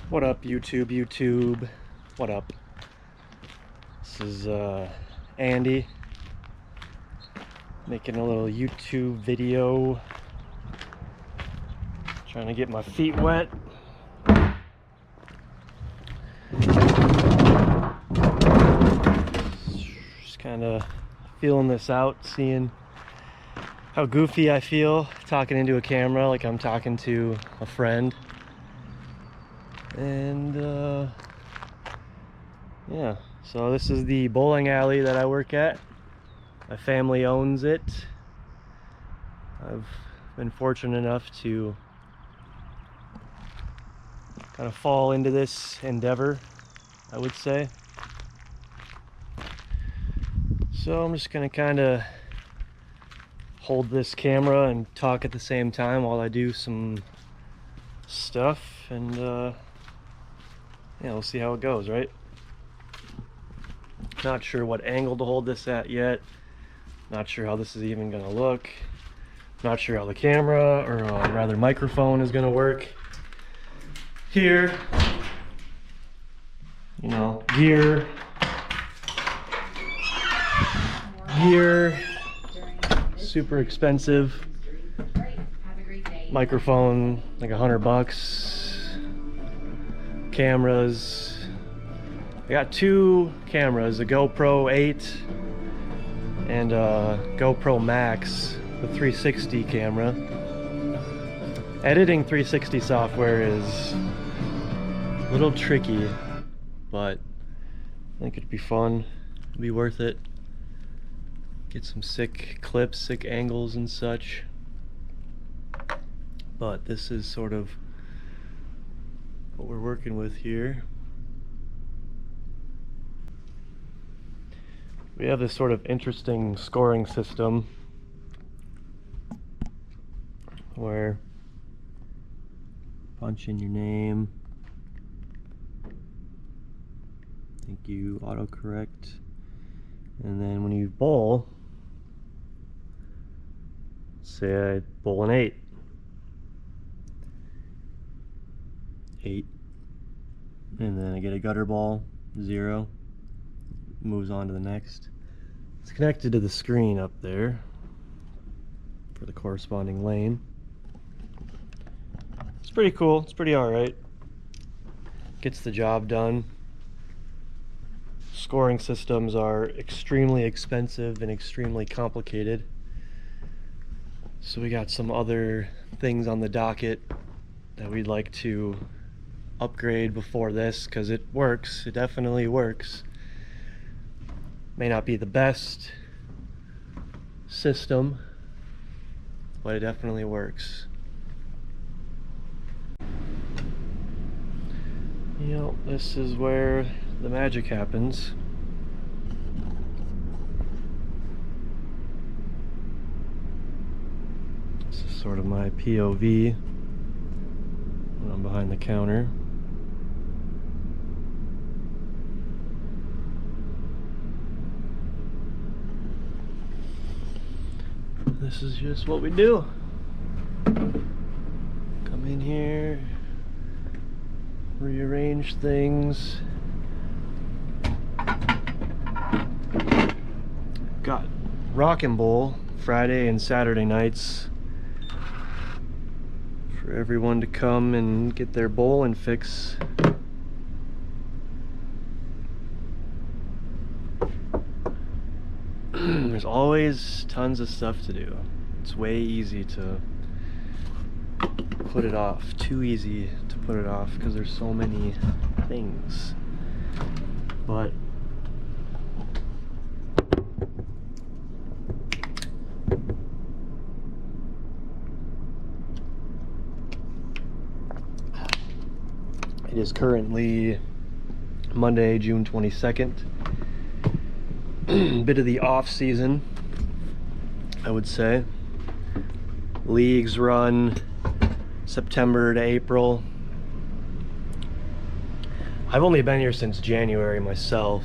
What up, YouTube? What up? This is Andy making a little YouTube video, trying to get my feet wet. Just kind of feeling this out, seeing how goofy I feel talking into a camera like I'm talking to a friend. And yeah, so this is the bowling alley that I work at. My family owns it. I've been fortunate enough to kind of fall into this endeavor, I would say. So I'm just gonna kind of hold this camera and talk at the same time while I do some stuff, and yeah, we'll see how it goes, right? Not sure what angle to hold this at yet. Not sure how this is even gonna look. Not sure how the camera, or rather microphone, is gonna work. Here, you know, gear, super expensive. Microphone, like $100. Cameras, I got two cameras, a GoPro 8 and a GoPro Max, the 360 camera. Editing 360 software is a little tricky, but I think it'd be fun. It'd be worth it. Get some sick clips, sick angles and such. But this is sort of what we're working with here. We have this sort of interesting scoring system where punch in your name, thank you, autocorrect, and then when you bowl, say I bowl an 8, and then I get a gutter ball, 0, moves on to the next. It's connected to the screen up there for the corresponding lane. It's pretty cool, it's pretty alright. Gets the job done. Scoring systems are extremely expensive and extremely complicated. So we got some other things on the docket that we'd like to upgrade before this, because it works, it definitely works. May not be the best system, but it definitely works. You know, this is where the magic happens. This is sort of my POV when I'm behind the counter. This is just what we do. Come in here, rearrange things. Got Rockin' Bowl Friday and Saturday nights for everyone to come and get their bowling fix. There's always tons of stuff to do. It's way easy to put it off, too easy to put it off, because there's so many things. But it is currently Monday, June 22nd. Bit of the off season, I would say. Leagues run September to April. I've only been here since January myself,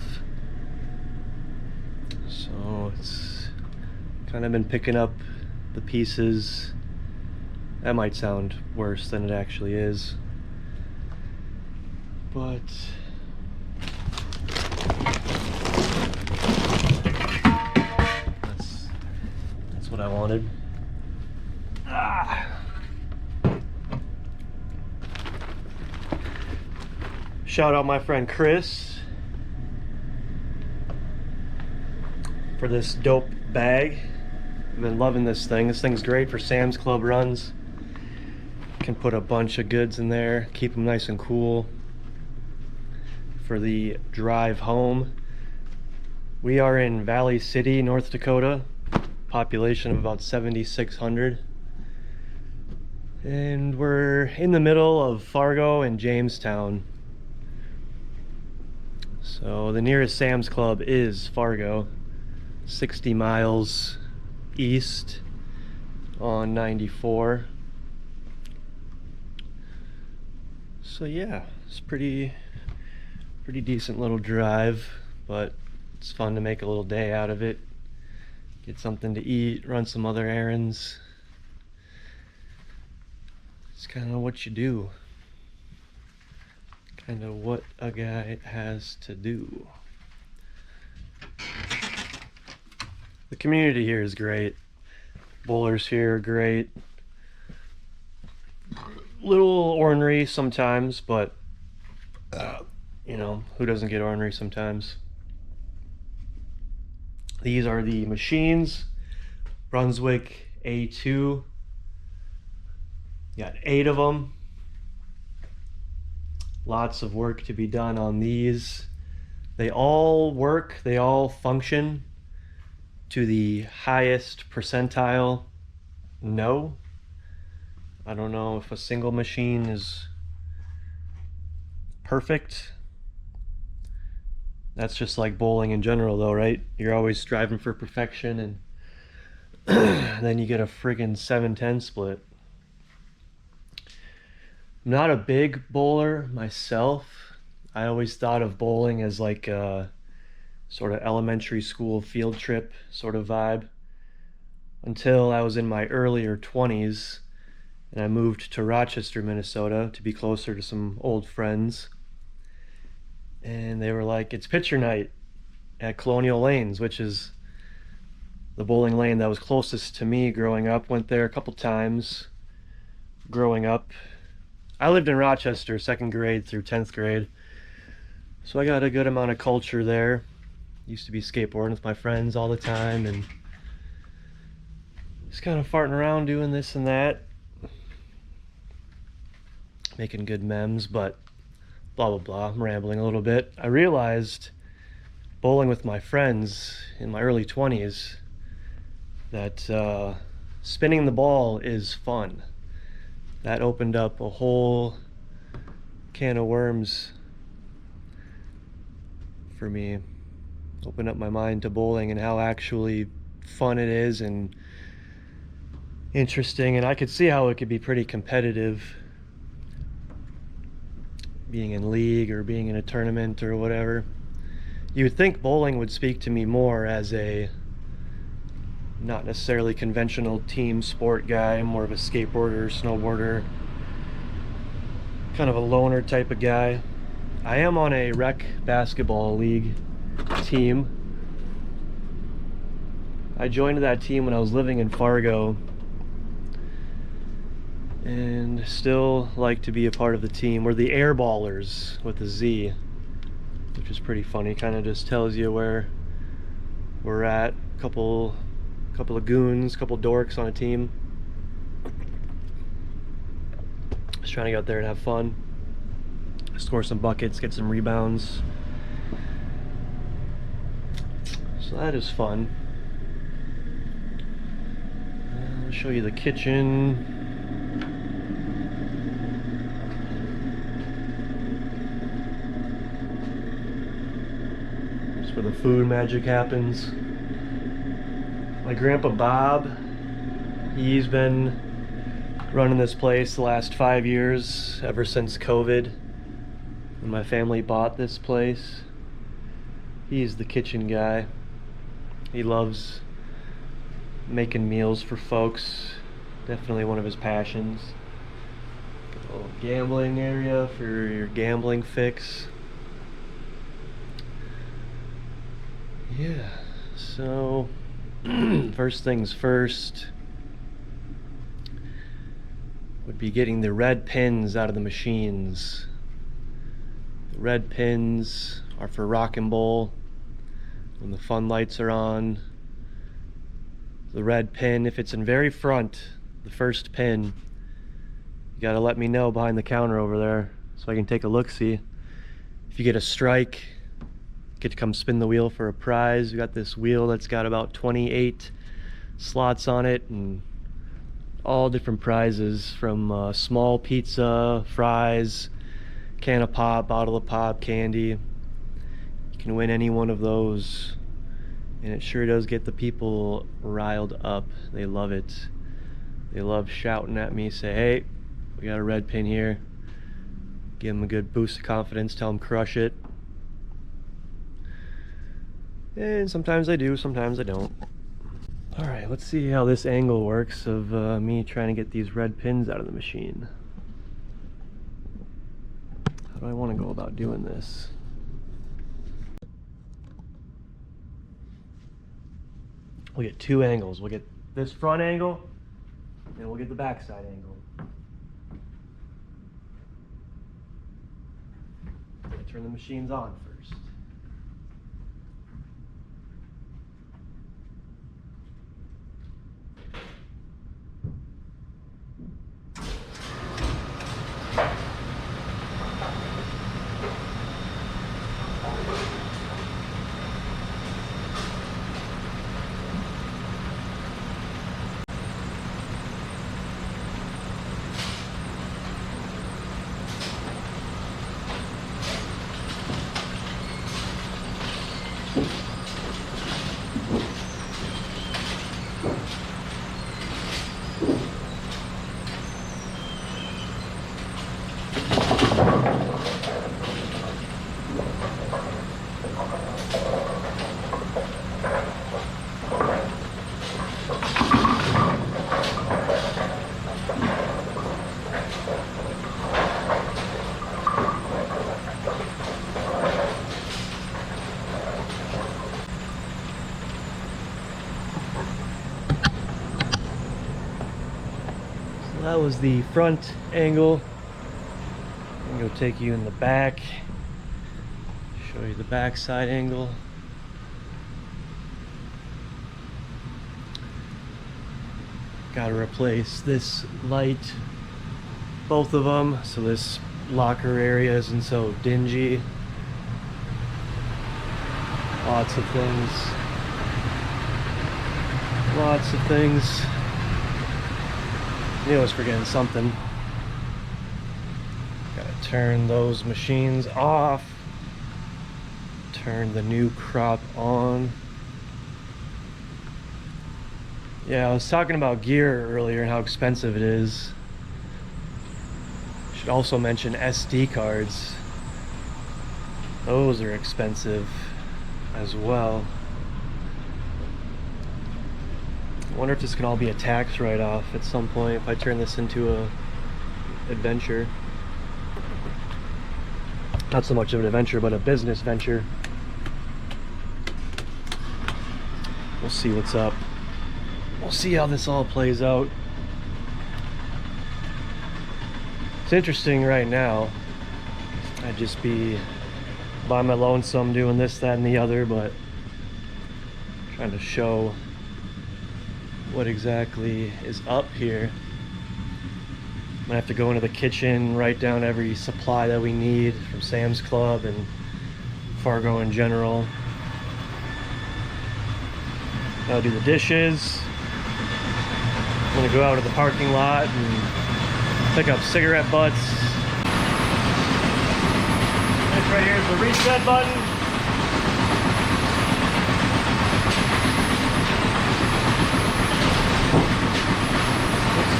so it's kind of been picking up the pieces. That might sound worse than it actually is. But that's what I wanted. Shout out my friend Chris for this dope bag. I've been loving this thing. This thing's great for Sam's Club runs. Can put a bunch of goods in there, keep them nice and cool. For the drive home, we are in Valley City, North Dakota. Population of about 7,600. And we're in the middle of Fargo and Jamestown. So the nearest Sam's Club is Fargo, 60 miles east on 94. So yeah, it's pretty decent little drive, but it's fun to make a little day out of it. Get something to eat, run some other errands. It's kind of what you do. Kind of what a guy has to do. The community here is great. Bowlers here are great. Little ornery sometimes, but you know, who doesn't get ornery sometimes? These are the machines. Brunswick A2. Got 8 of them. Lots of work to be done on these. They all work, they all function to the highest percentile. No. I don't know if a single machine is perfect. That's just like bowling in general though, right? You're always striving for perfection, and then you get a friggin' 7-10 split. I'm not a big bowler myself. I always thought of bowling as like a sort of elementary school field trip sort of vibe, until I was in my earlier 20s and I moved to Rochester, Minnesota to be closer to some old friends. And they were like, it's pitcher night at Colonial Lanes, which is the bowling lane that was closest to me growing up. Went there a couple times growing up. I lived in Rochester 2nd grade through 10th grade, so I got a good amount of culture there. Used to be skateboarding with my friends all the time and just kind of farting around doing this and that, making good memes, but blah blah blah. I'm rambling a little bit. I realized bowling with my friends in my early 20s that spinning the ball is fun. That opened up a whole can of worms for me. Opened up my mind to bowling and how actually fun it is and interesting, and I could see how it could be pretty competitive, being in league or being in a tournament or whatever. You would think bowling would speak to me more as a not necessarily conventional team sport guy. I'm more of a skateboarder, snowboarder, kind of a loner type of guy. I am on a rec basketball league team. I joined that team when I was living in Fargo and still like to be a part of the team. We're the Airballers with a Z, which is pretty funny. Kind of just tells you where we're at. Couple of goons, couple dorks on a team. Just trying to get out there and have fun, score some buckets, get some rebounds. So that is fun. I'll show you the kitchen. That's where the food magic happens. My grandpa Bob, he's been running this place the last 5 years, ever since COVID, when my family bought this place. He's the kitchen guy. He loves making meals for folks. Definitely one of his passions. little gambling area for your gambling fix. Yeah, so first things first would be getting the red pins out of the machines. The red pins are for rock and bowl. When the fun lights are on, the red pin, if it's in very front, the first pin, you gotta let me know behind the counter over there so I can take a look-see. If you get a strike, get to come spin the wheel for a prize. We got this wheel that's got about 28 slots on it and all different prizes, from small pizza, fries, can of pop, bottle of pop, candy. You can win any one of those, and it sure does get the people riled up. They love it. They love shouting at me, say, hey, we got a red pin here. Give them a good boost of confidence, tell them crush it. And sometimes I do, sometimes I don't. All right, let's see how this angle works of me trying to get these red pins out of the machine. How do I want to go about doing this? We'll get two angles. We'll get this front angle, and we'll get the back side angle. Turn the machines on first. That was the front angle. I'm gonna go take you in the back, show you the back side angle. Gotta replace this light, both of them, so this locker area isn't so dingy. Lots of things. Lots of things. I knew I was forgetting something. Gotta turn those machines off. Turn the new crop on. Yeah, I was talking about gear earlier and how expensive it is. Should also mention SD cards. Those are expensive as well. I wonder if this can all be a tax write-off at some point if I turn this into a adventure. Not so much of an adventure, but a business venture. We'll see what's up. We'll see how this all plays out. It's interesting right now. I'd just be by my lonesome doing this, that, and the other, but trying to show what exactly is up here. I'm gonna have to go into the kitchen, write down every supply that we need from Sam's Club and Fargo in general. Gotta do the dishes. I'm gonna go out to the parking lot and pick up cigarette butts. This right here is the reset button.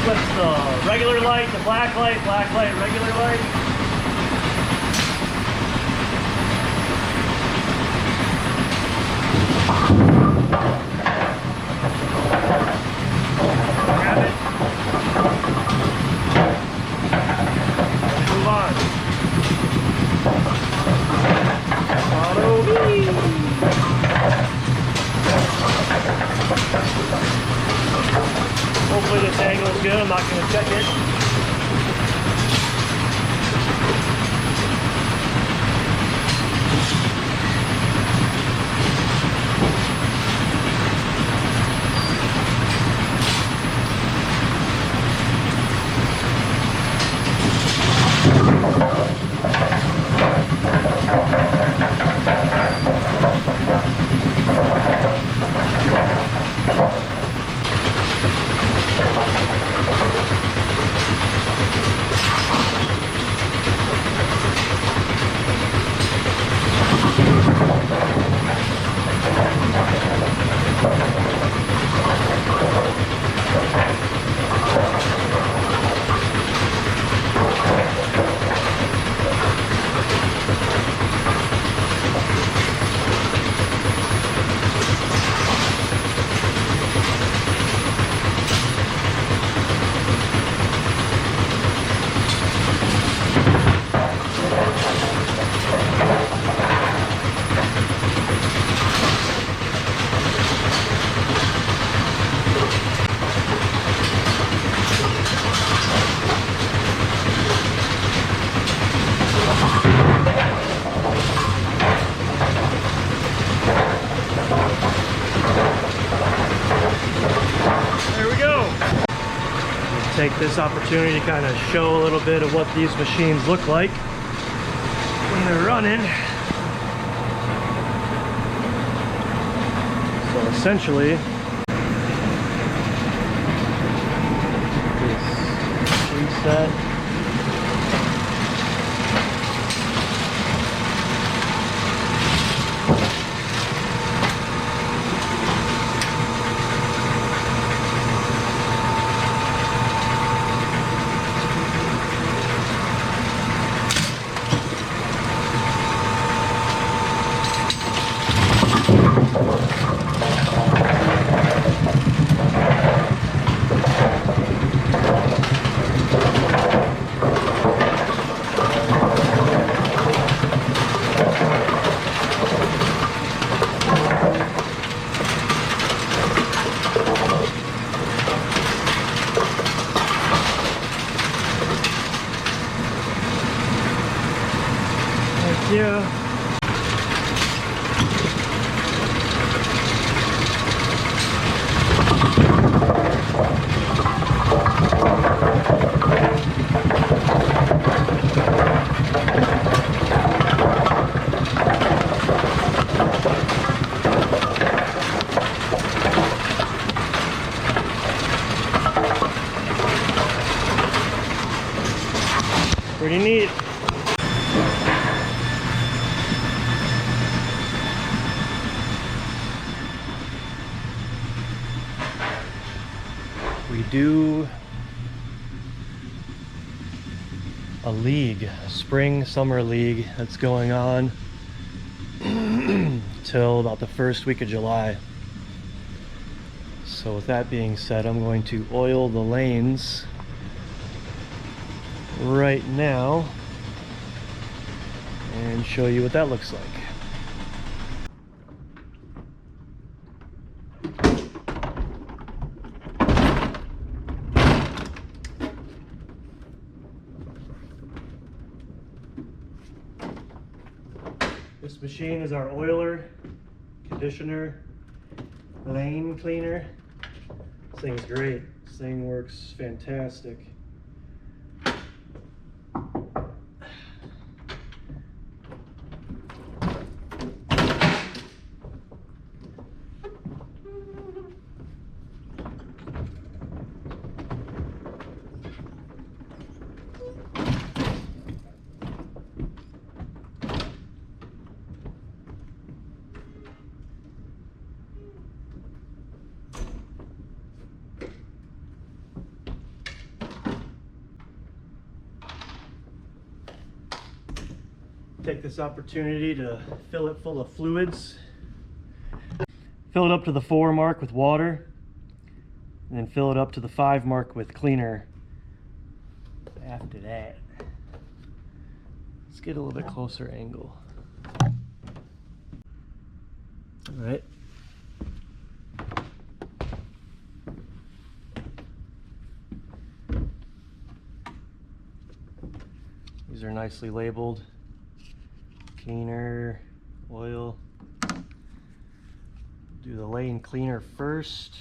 Flips the regular light to black light, regular light. Grab it. take this opportunity to kind of show a little bit of what these machines look like when they're running. So essentially, this preset. Yeah. Pretty neat. We do a league, a spring summer league that's going on till about the first week of July. So with that being said, I'm going to oil the lanes right now and show you what that looks like. This machine is our oiler, conditioner, lane cleaner. This thing's great. This thing works fantastic. Take this opportunity to fill it full of fluids. Fill it up to the 4 mark with water, and then fill it up to the 5 mark with cleaner after that. Let's get a little bit closer angle. All right. These are nicely labeled. Cleaner, oil. Do the lane cleaner first.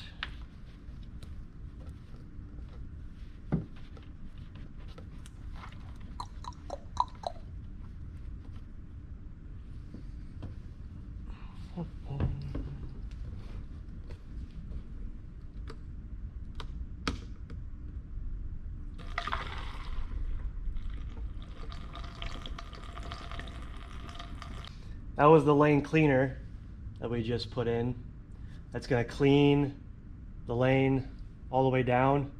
That was the lane cleaner that we just put in. That's going to clean the lane all the way down.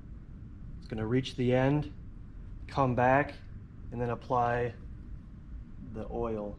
It's going to reach the end, come back, and then apply the oil.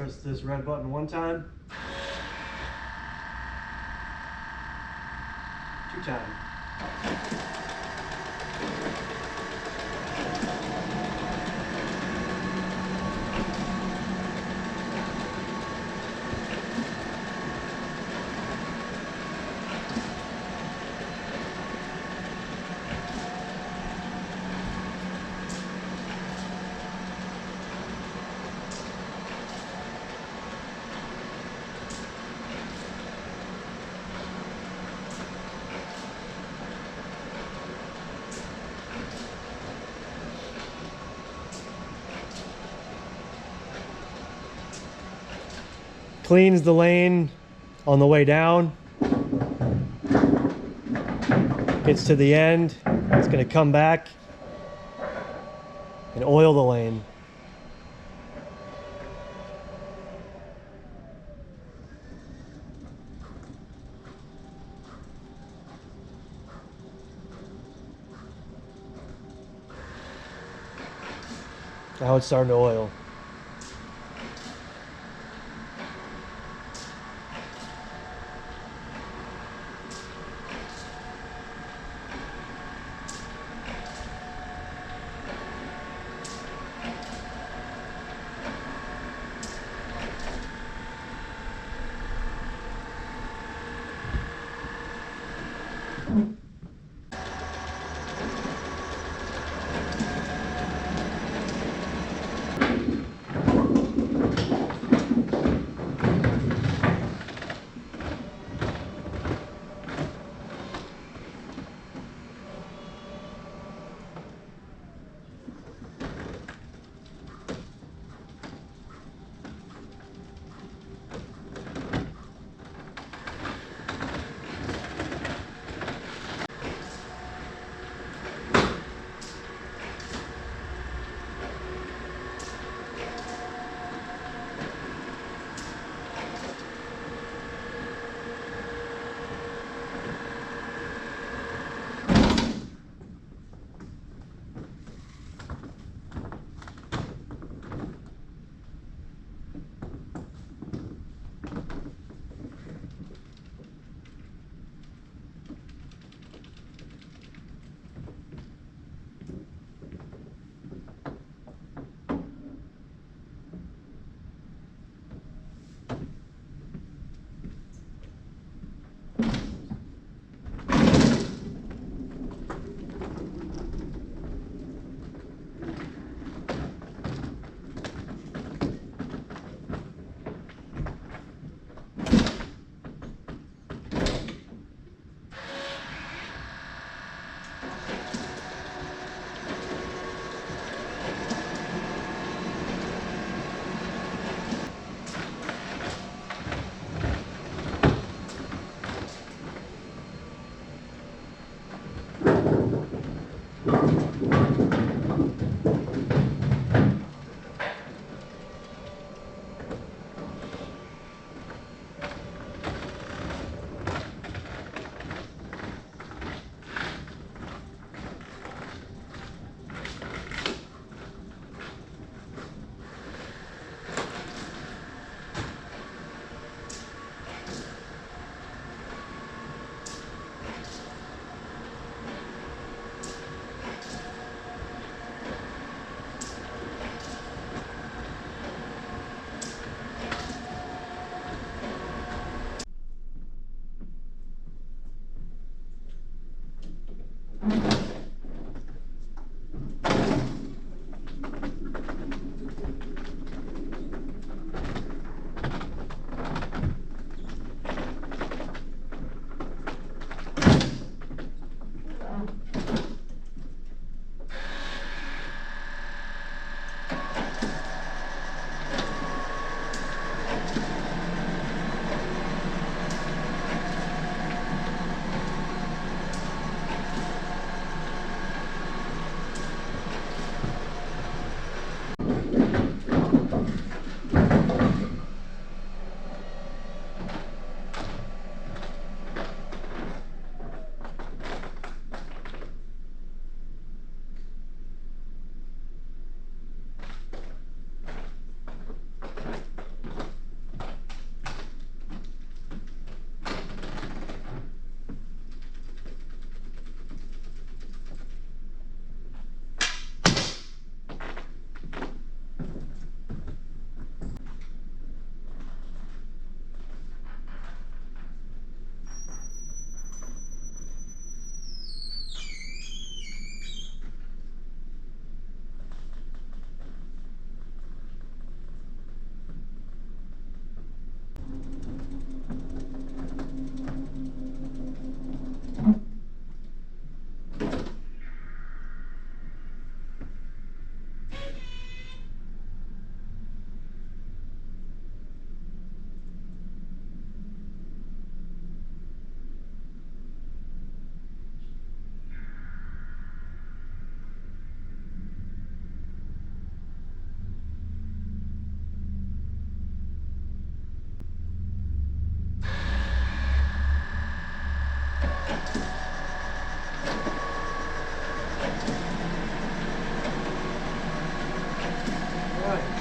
Press this red button one time. 2 times. Cleans the lane on the way down. Gets to the end. It's going to come back and oil the lane. Now it's starting to oil.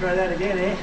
Try that again, eh?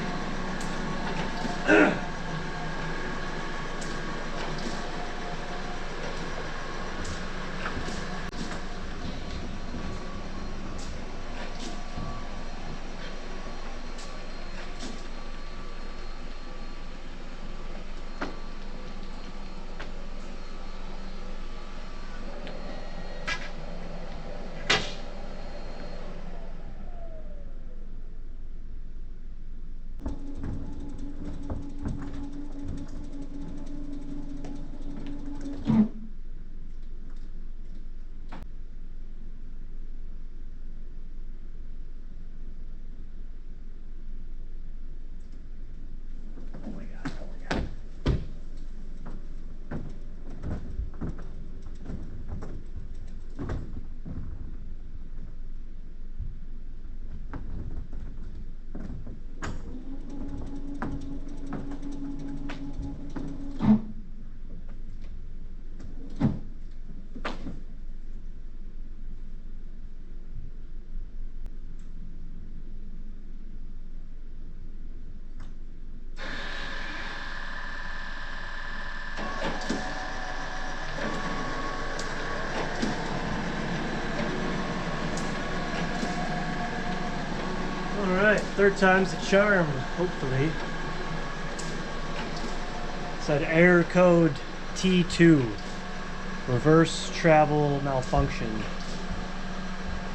Alright, third time's the charm, hopefully. It said error code T2, reverse travel malfunction.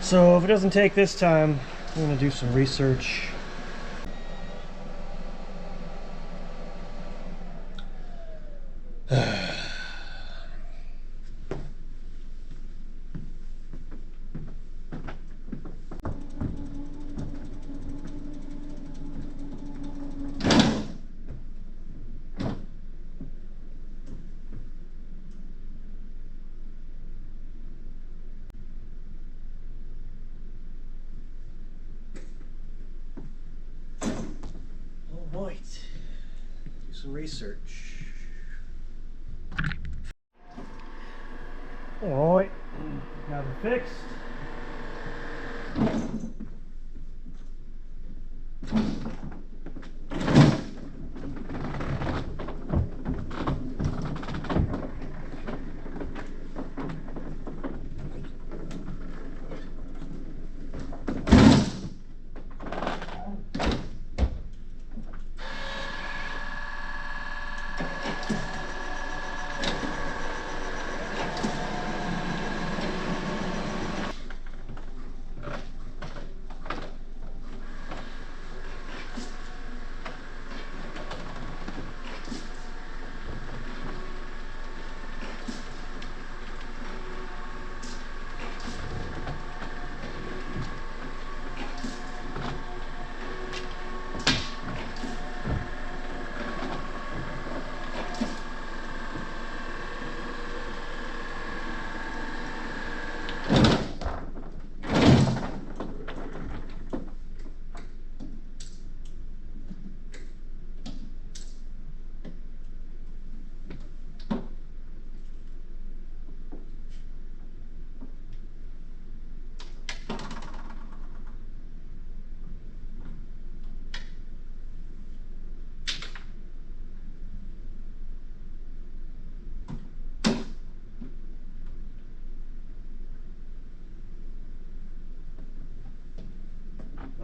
So if it doesn't take this time, I'm going to do some research. Alright, do some research. Alright, got it fixed.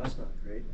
That's not great.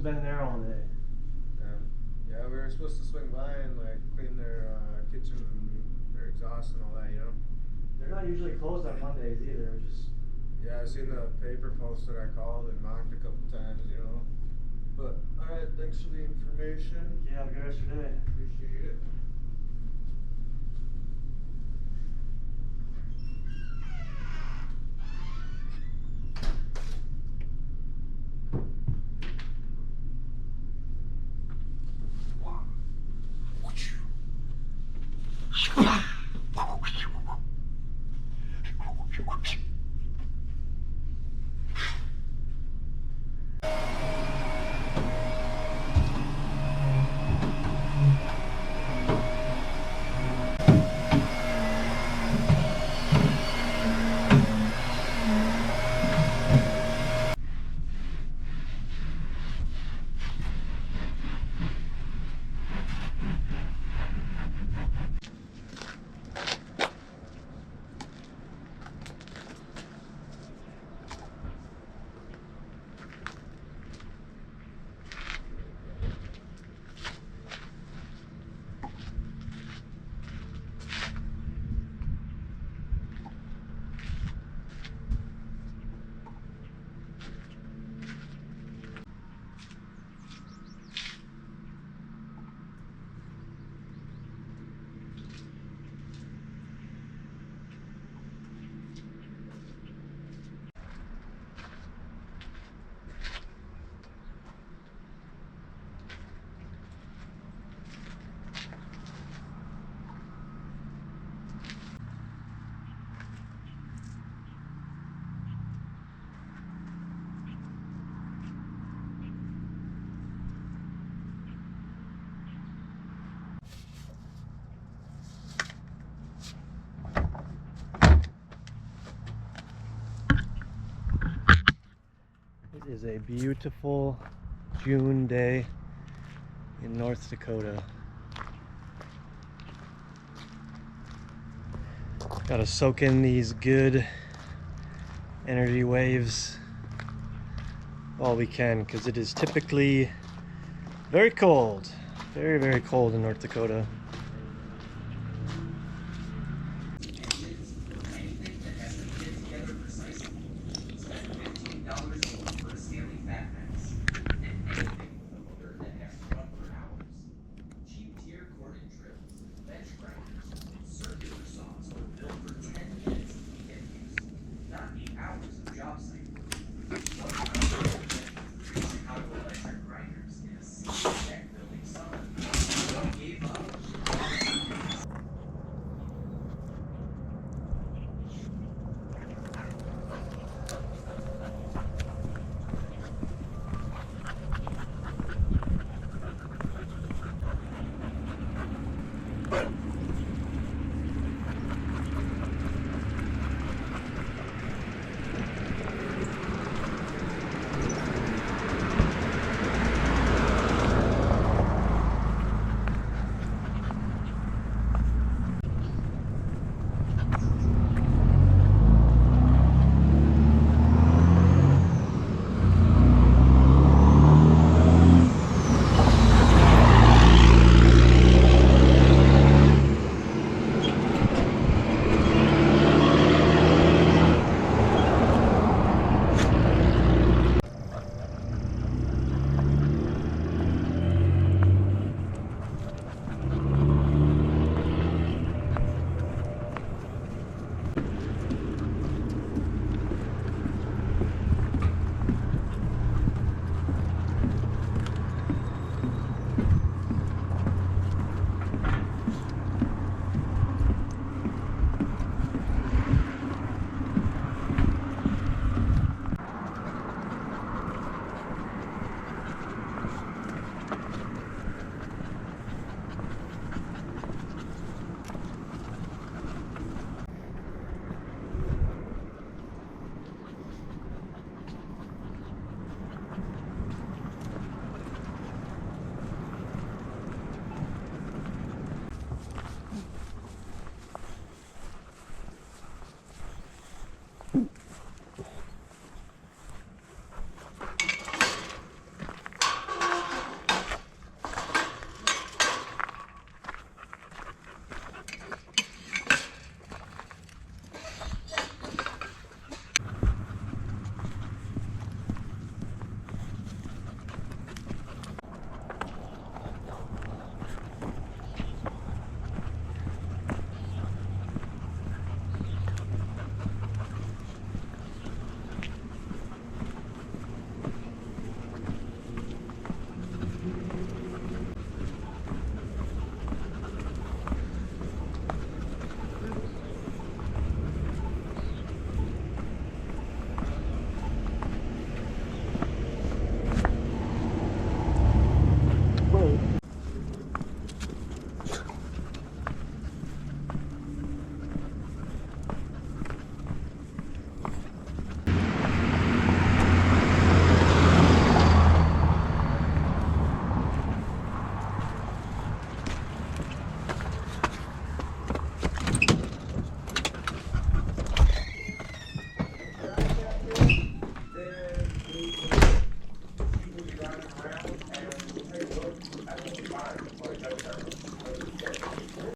been there all day. Yeah, we were supposed to swing by and like clean their kitchen, their exhaust and all that, you know? They're not usually closed on Mondays either. Yeah, I seen the paper posted. I called and knocked a couple times, you know? But, alright, thanks for the information. Yeah, have a good rest of your day. Appreciate it. It is a beautiful June day in North Dakota. Gotta soak in these good energy waves while we can, because it is typically very cold, very cold in North Dakota.